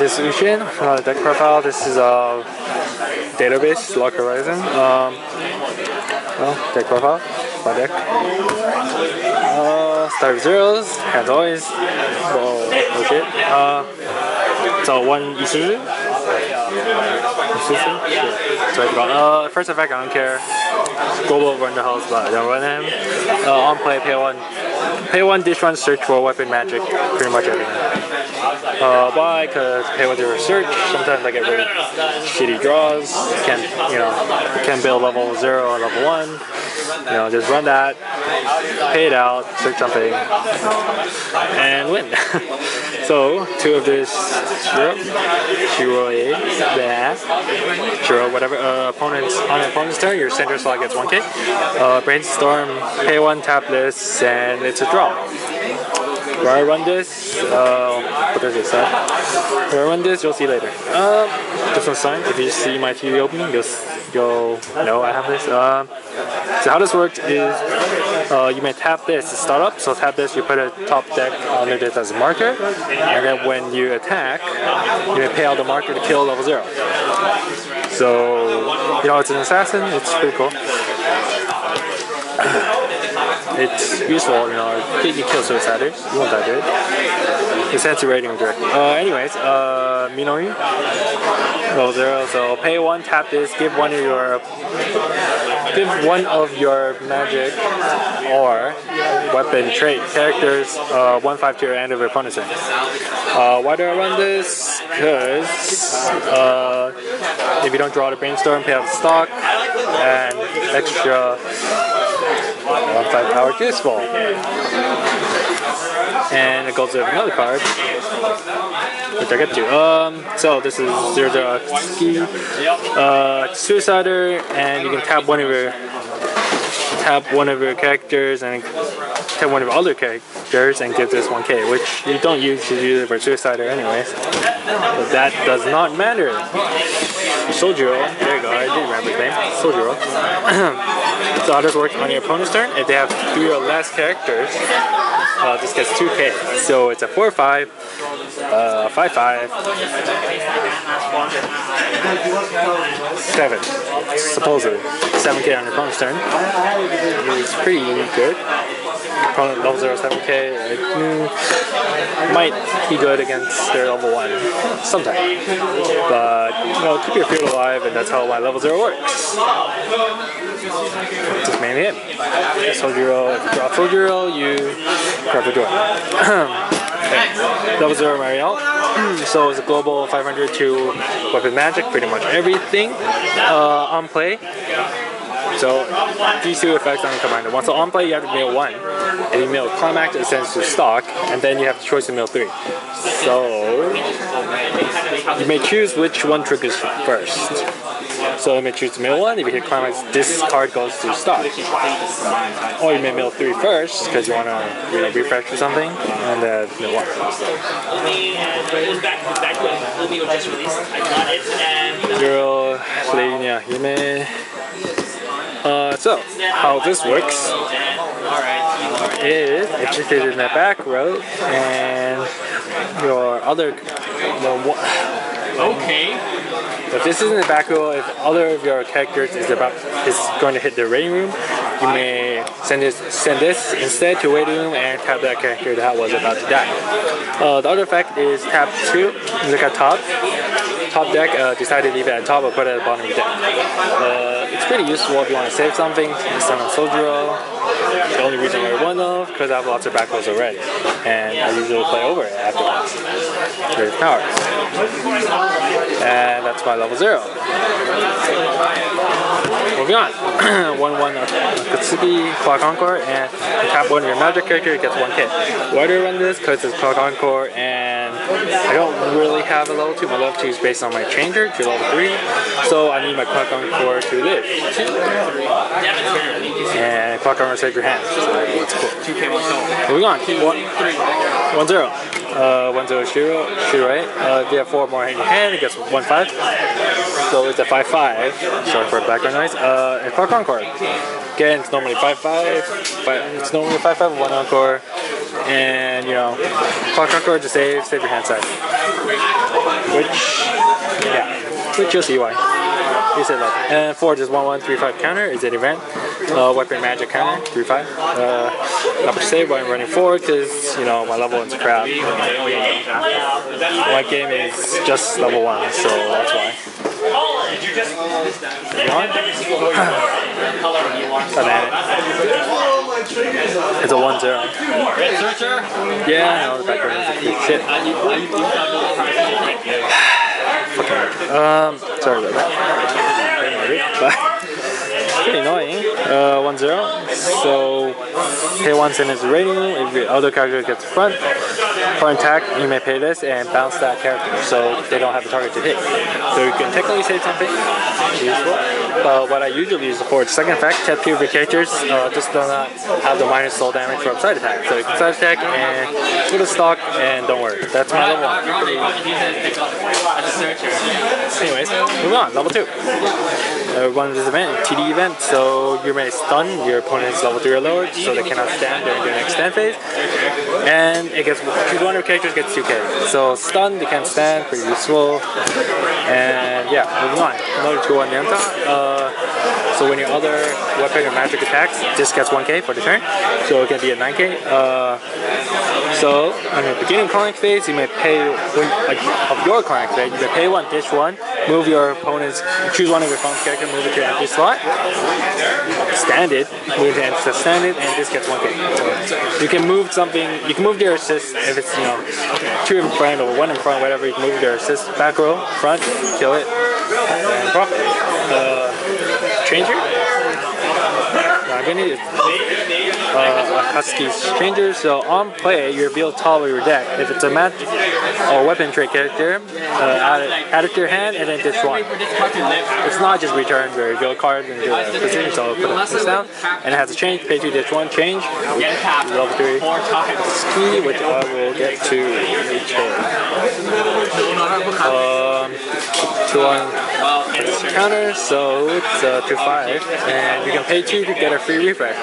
This is Ushin, deck profile. This is a database, Lock Horizon. Deck profile, my deck. Start with zeros, as always. Whoa, okay. So one Isuzu. So I got first effect, I don't care. Global run the house, but I don't run him. On play, pay one, dish one, search for weapon, magic, pretty much everything. Why? Because pay one to search. Sometimes I get really shitty draws. Can't build level 0 or level 1. Just run that, pay it out, search something, and win. So, two of this Shiro, whatever. On an opponent's turn, your center slot gets 1k. Brainstorm, pay one, tap this, and it's a draw. When I run this, what does it say? When I run this, you'll see later. Just one sign. If you see my TV opening, you'll know I have this. So how this works is you may tap this to start up. So tap this, you put a top deck under this as a marker, and then when you attack, you may pay out the marker to kill level 0. So it's an assassin. It's pretty cool. It's useful, you kill suiciders, you won't die good. It's anti-rating directly. Anyways, Minori, level 0, so pay one, tap this, give one of your magic or weapon trait characters 1/5 to your end of your opponent's turn. Why do I run this? Because if you don't draw the brainstorm, pay out the stock, and extra 1/5 power juice ball. And it goes with another card, which I get to. So this is 0/0 Akatsuki, Suicider, and you can tap one of your characters and tap one of your other characters and give this 1k, which you don't usually use it for Suicider anyways. But that does not matter. Sojiro, there you go, I did remember his name, Sojiro. So how this works on your opponent's turn, if they have 3 or less characters, this gets 2k. So it's a 4/5, 5/5, 7, supposedly 7k on your opponent's turn. It's pretty good. Opponent level 0, 7k. Might be good against their level 1 sometime. But keep your field alive, and that's how my level 0 works. Just mainly it. Sojiro, if you draw Sojiro, you grab the door. Level 0 Mariel. So it's a global 500 to weapon magic, pretty much everything on play. So these two effects on combined at once. So on play you have to mill 1. If you mill Climax, it sends to stock, and then you have the choice to mill 3. So you may choose which one triggers first. So you may choose to mill 1. If you hit Climax, this card goes to stock. Or you may mill 3 first because you want to refresh or something, and then mill 1. Zero, Lady Yume. So how this works is it's just in the back row, and your other okay. If this is in the back row, if other of your characters is going to hit the waiting room, you may send this instead to waiting room and tap that character that was about to die. The other effect is tap 2. Look at top deck. Decide to leave it at top or put it at the bottom of the deck. It's pretty useful if you want to save something. This time on Sojiro. The only reason I won though, because I have lots of back rows already, and I usually play over it afterwards. There's power, and that's my level 0. Moving on. 1/1 Akatsuki, Clock Encore, and tap one of your magic character, it gets 1k. Why do I run this? Because it's Clock Encore, and I don't really have a level 2. My level 2 is based on my changer to level 3, so I need my Clock Encore to live. And Clock Encore saves your hand, so it's cool. Moving on. 1/0. 1/0 Shiro, right? If you have 4 more in your hand, it gets 1/5. So it's a 5/5. Sorry for background noise. And Clock Encore. Again, it's normally 5/5. It's normally 5/5 with 1 encore. and you know, clock encore to save your hand side. Which you'll see why. You said that. And 4 just 1-1-3-5 counter is an event. Weapon magic counter 3-5. Not much save when I'm running forward because you know my level 1's crap. My game is just level 1, so that's why. It's a 1-0. Yeah, I know the background is a big shit. Sorry about that. Pretty annoying. 1-0. So pay 1 cent as a rating. If your other character gets front for an attack, you may pay this and bounce that character, so they don't have a target to hit. So you can technically save something. Useful. But what I usually use for the second effect, tap two of your characters just do not have the minus soul damage from side attack. So you can side attack and put a stock and don't worry. That's my level 1. Anyways, moving on. Level 2. Run this event, TD event, so you may stun your opponent's level 3 or lower, so they cannot stand during their next stand phase. And it gets, choose one of your characters gets 2k. So stun, they can't stand, pretty useful. And yeah, moving on. Another 2-1 Nyanta. So when your other weapon or magic attacks, this gets 1k for the turn. So it can be a 9k. So on the beginning climax phase, you may pay of your climax phase, you may pay 1, dish 1, move your opponent's, choose one of your opponent's character, move it to an empty slot, stand it, move it to stand it, and this gets 1k. So you can move something, you can move their assist if it's, you know, 2 in front or 1 in front, whatever, you can move their assist back row, front, kill it, and profit. Changer? Husky's Changer. So on play, you reveal top of your deck. If it's a magic or weapon trait character, add it to your hand and then dish 1. It's not just return your reveal card and do a position, so put it down. And it has a change, pay 2, dish 1, change. Level 3 ski, which I will get to later. 2-1 counter, so it's 2-5, and you can pay 2 to get a free refresh.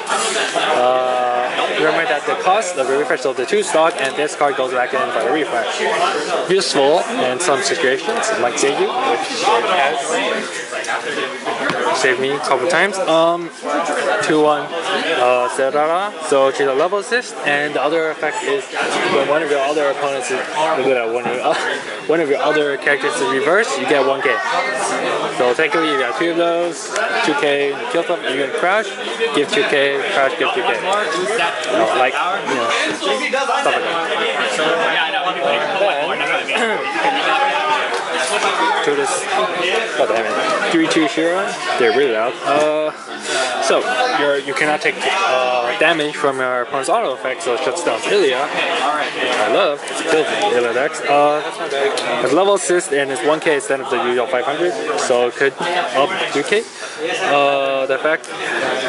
Remember that the cost of the refresh of the 2 stock and this card goes back in for the refresh. Useful in some situations, like Seiju, which has saved me a couple times. 2-1 Serara, so she's a level assist, and the other effect is when one of your other opponents is one of your other characters is reversed, you get 1k. So technically you got 2 of those, 2k, kill them, you get crash, give 2k, crash, give 2k. Like, you know, stuff like that. To this, oh damn it, 3-2 Shira, they're really loud. So you cannot take damage from your opponent's auto effect, so it shuts down Ilya, which I love. It's killed Ilya decks. It's level assist and it's 1k instead of the usual 500, so it could up 2k. The effect,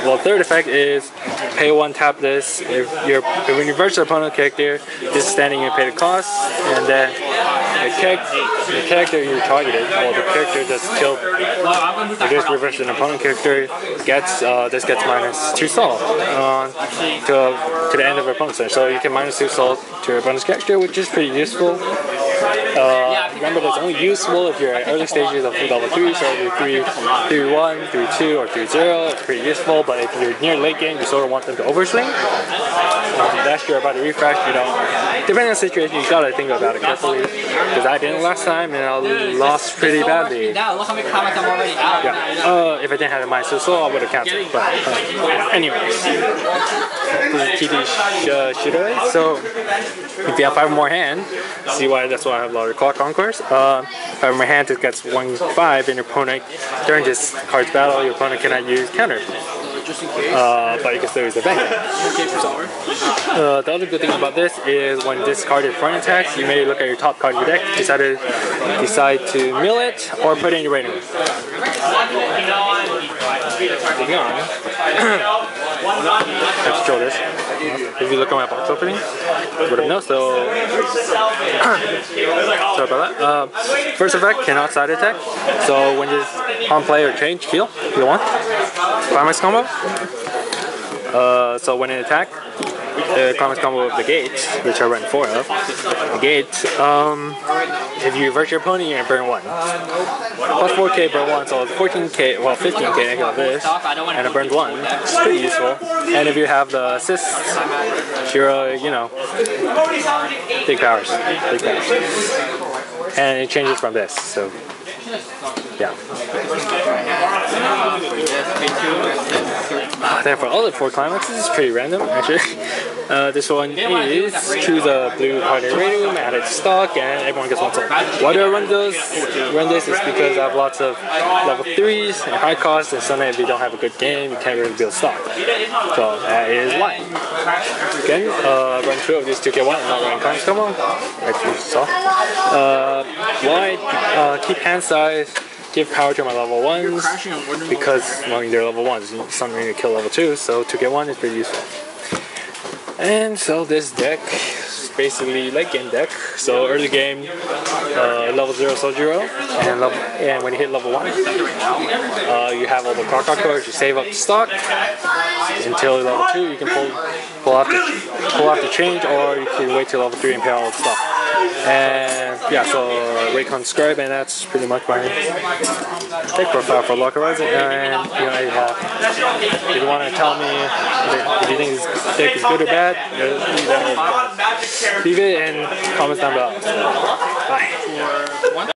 well, third effect is pay 1, tap this. If when you reverse the opponent's character, this is standing, you pay the cost, and then the character you targeted, well, the character that's killed, you just reverse an opponent character, gets this gets minus 2 soul to the end of your opponent's turn. So you can minus 2 soul to your opponent's character, which is pretty useful. Remember, that's only useful if you're at early stages of level 3, so if you're 3-1, 3-2, or 3-0, it's pretty useful. But if you're near late game, you sort of want them to overswing. That's you're about to refresh, you know. Depending on the situation, you gotta think about it carefully. Because I didn't last time, and I lost pretty badly. Yeah. If I didn't have a minus 2 soul, I would have canceled. But anyways, this is TD Shiroi. So if you have 5 more hand, see why that's why I have a lot of clock encores. 5 more hand, it gets 1-5, and your opponent during this card's battle, your opponent cannot use counter. But you can still use the bank. So, the other good thing about this is when this card is front attacks, you may look at your top card of your deck, decide to mill it or put it in your rating room. Moving on. Let's show this. If you look at my box opening, you would have known. So, sorry about that. First effect, cannot side attack. So when this on play or change, heal 1. Climax combo. So when it attack, the Climax combo with the gate, which I run 4 of. The gate, if you reverse your opponent, you're gonna burn 1. Plus 4k, burn 1, so 14k, well 15k, I got this, and it burns 1. It's pretty useful. And if you have the assist, you're, you know, big powers. Big powers. And it changes from this, so yeah. Then for all the 4 climaxes, it's pretty random actually. This one is choose a blue partner radio, add it to stock, and everyone gets 1 soul. Why do I run this is because I have lots of level 3s and high cost, and sometimes if you don't have a good game, you can't really build stock. So that is why. Again, run 2 of these 2k1 and not running Climax combo, as you saw. Why? Keep hand size. Give power to my level 1s because well, they're level 1s, something to kill level 2s, so 2k1 is pretty useful. And so this deck is basically late game deck. So early game, level 0 soul 0, and when you hit level 1, you have all the card cards, you save up the stock until level 2. You can pull off the change, or you can wait till level 3 and pay all the stock. And yeah, so Raycon Scribe, and that's pretty much my deck profile for Lock Horizon. And you know, if you want to tell me if you think this deck is good or bad, leave it in comments down below. Bye.